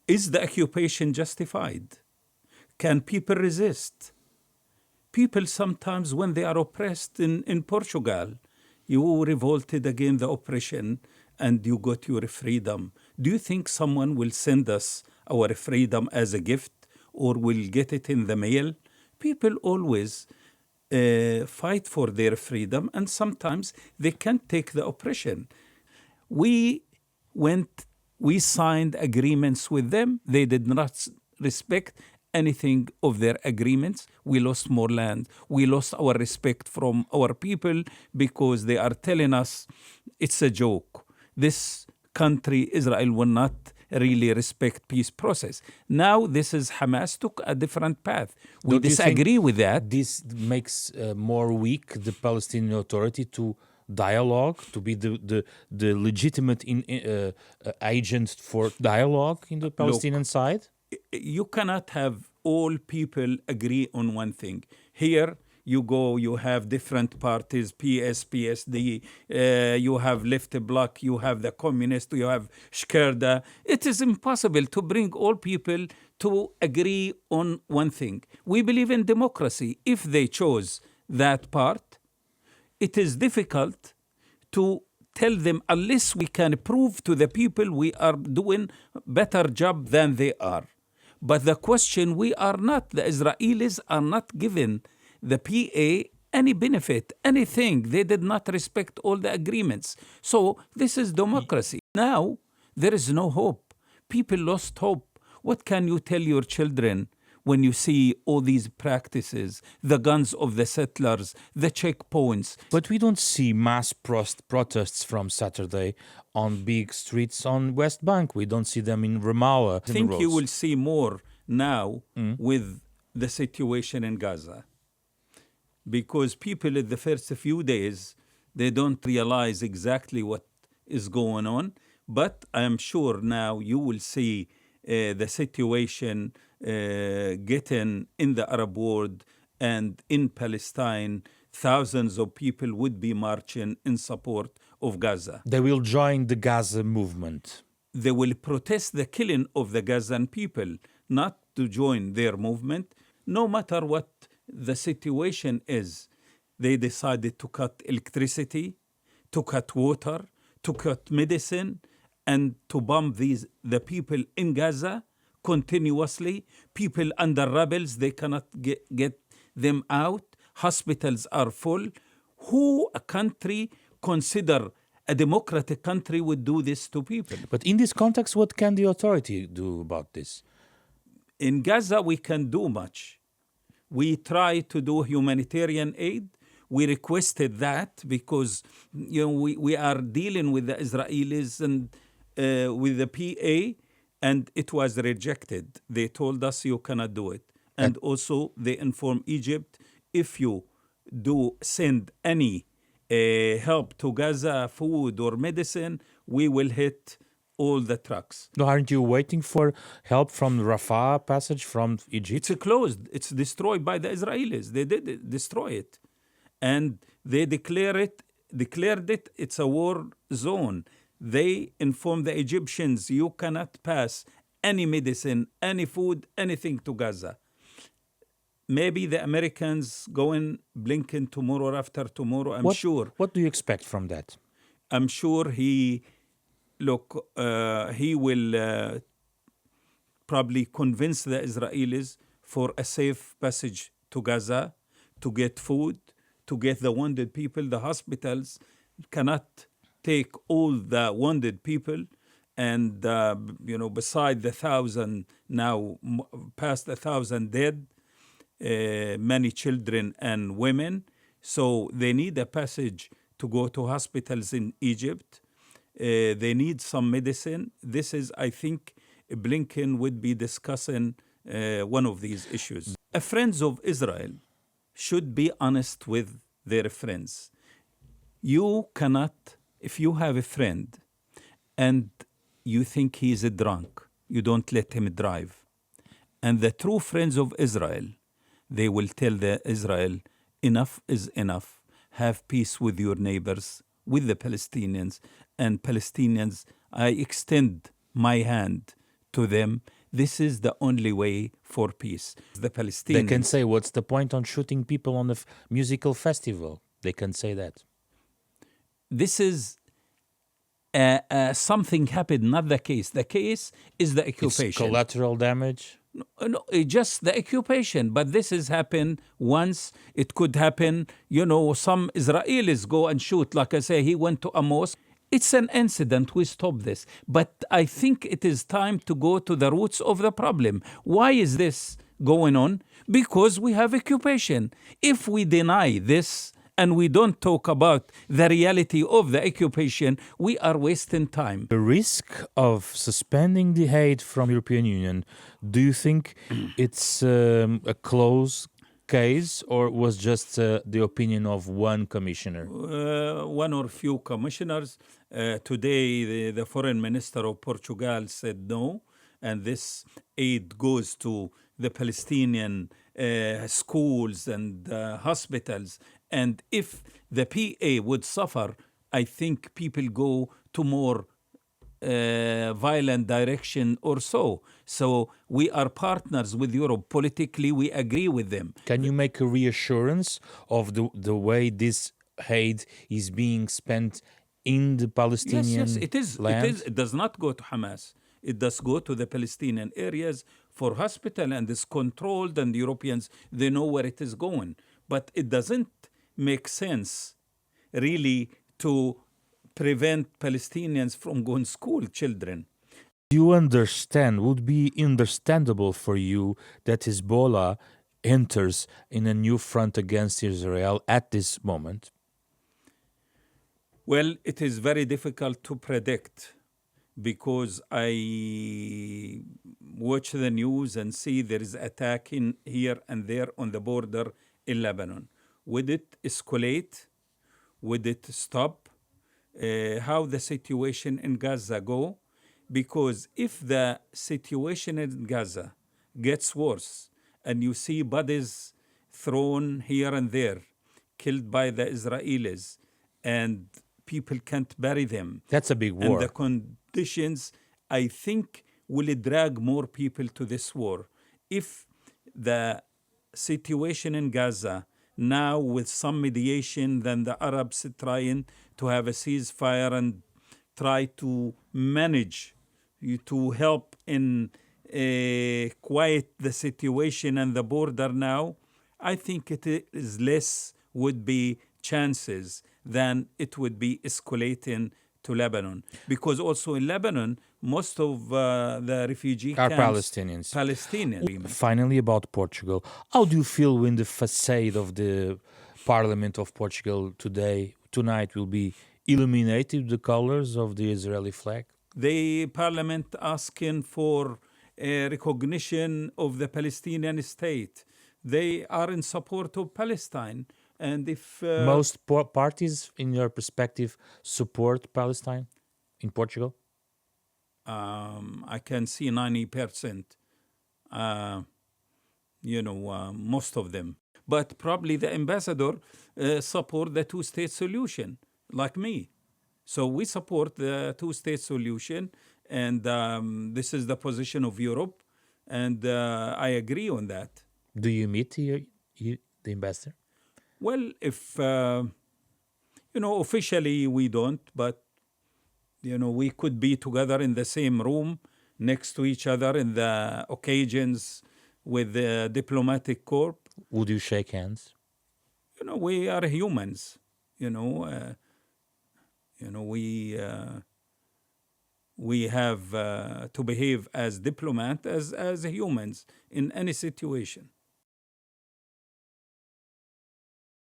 Is the occupation justified? Can people resist? People sometimes, when they are oppressed in Portugal, you revolted against the oppression and you got your freedom. Do you think someone will send us our freedom as a gift or will get it in the mail? People always fight for their freedom, and sometimes they can't take the oppression. We signed agreements with them. They did not respect anything of their agreements. We lost more land. We lost our respect from our people because they are telling us it's a joke. This country, Israel, will not really respect peace process. Now this is Hamas took a different path. We Don't you disagree think with that. This makes more weak the Palestinian Authority to dialogue, to be the legitimate agent for dialogue in the Palestinian side? You cannot have all people agree on one thing. Here you go, you have different parties, PS, PSD, you have left bloc, you have the communist, you have Shkerda. It is impossible to bring all people to agree on one thing. We believe in democracy. If they chose that part, it is difficult to tell them unless we can prove to the people we are doing better job than they are. But the question, the Israelis are not given the PA any benefit, anything. They did not respect all the agreements. So this is democracy. Now, there is no hope. People lost hope. What can you tell your children when you see all these practices, the guns of the settlers, the checkpoints? But we don't see mass protests from Saturday on big streets on West Bank. We don't see them in Ramallah. I think you will see more now with the situation in Gaza. Because people in the first few days, they don't realize exactly what is going on. But I am sure now you will see the situation getting in the Arab world and in Palestine. Thousands of people would be marching in support of Gaza. They will join the Gaza movement. They will protest the killing of the Gazan people, not to join their movement. No matter what the situation is, they decided to cut electricity, to cut water, to cut medicine, and to bomb the people in Gaza continuously. People under rebels, they cannot get them out. Hospitals are full. Who a country consider a democratic country would do this to people? But in this context, what can the authority do about this? In Gaza, we can do much. We try to do humanitarian aid. We requested that because we are dealing with the Israelis and with the PA, and it was rejected. They told us you cannot do it. And also they informed Egypt, if you do send any help to Gaza, food or medicine, we will hit all the trucks. No, aren't you waiting for help from Rafah passage from Egypt? It's closed. It's destroyed by the Israelis. They did destroy it. And they declared it, it's a war zone. They informed the Egyptians, you cannot pass any medicine, any food, anything to Gaza. Maybe the Americans going Blinken tomorrow or after tomorrow, I'm sure. What do you expect from that? I'm sure he will probably convince the Israelis for a safe passage to Gaza, to get food, to get the wounded people. The hospitals cannot take all the wounded people, and beside the 1,000 now, past 1,000 dead, many children and women. So they need a passage to go to hospitals in Egypt. They need some medicine. This is, I think, Blinken would be discussing one of these issues. Friends of Israel should be honest with their friends. You cannot, if you have a friend and you think he is a drunk, you don't let him drive. And the true friends of Israel, they will tell the Israel, enough is enough. Have peace with your neighbors, with the Palestinians. And Palestinians, I extend my hand to them. this is the only way for peace. The They Palestinians. can say, what's the point on shooting people on a musical festival? They can say that. This is something happened, not the case. The case is the It's occupation. collateral damage. No, just the occupation. But this has happened once. It could happen. Some Israelis go and shoot. Like I say, he went to a mosque. It's an incident. We stop this. But I think it is time to go to the roots of the problem. Why is this going on? Because we have occupation. If we deny this and we don't talk about the reality of the occupation, we are wasting time. The risk of suspending the aid from European Union, do you think it's a close case, or was just the opinion of one commissioner? One or few commissioners. Today, the foreign minister of Portugal said no, and this aid goes to the Palestinian schools and hospitals. And if the PA would suffer, I think people go to more violent direction or so. So we are partners with Europe. Politically, we agree with them. Can you make a reassurance of the way this aid is being spent in the Palestinian Yes, it is. land? It does not go to Hamas. It does go to the Palestinian areas for hospital, and it's controlled, and the Europeans, they know where it is going. But it doesn't make sense, really, to prevent Palestinians from going to school, children. You understand, would be understandable for you that Hezbollah enters in a new front against Israel at this moment? Well, it is very difficult to predict, because I watch the news and see there is attack in here and there on the border in Lebanon. Would it escalate? Would it stop? How the situation in Gaza go? Because if the situation in Gaza gets worse and you see bodies thrown here and there, killed by the Israelis, and people can't bury them. That's a big war. And the conditions, I think, will drag more people to this war. If the situation in Gaza, now with some mediation, then the Arabs trying to have a ceasefire and try to manage to help in quiet the situation and the border now, I think it is less would be chances than it would be escalating to Lebanon. Because also in Lebanon, most of the refugee Are camps Palestinians. Palestinian. Finally, about Portugal. How do you feel when the facade of the Parliament of Portugal tonight will be illuminated with the colors of the Israeli flag? The parliament asking for a recognition of the Palestinian state. They are in support of Palestine. And if Most parties, in your perspective, support Palestine in Portugal? I can see 90%, most of them. But probably the ambassador support the two-state solution, like me. So we support the two-state solution, and this is the position of Europe, and I agree on that. Do you meet the ambassador? Well, if, officially we don't, but, we could be together in the same room next to each other in the occasions with the diplomatic corps. Would you shake hands? We are humans, we have to behave as diplomats, as humans in any situation.